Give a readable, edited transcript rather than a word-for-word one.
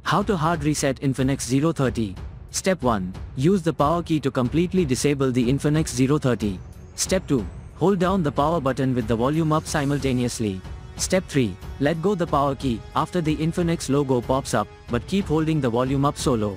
How to hard reset Infinix 030. Step 1. Use the power key to completely disable the Infinix 030. Step 2. Hold down the power button with the volume up simultaneously. Step 3. Let go the power key after the Infinix logo pops up, but keep holding the volume up solo.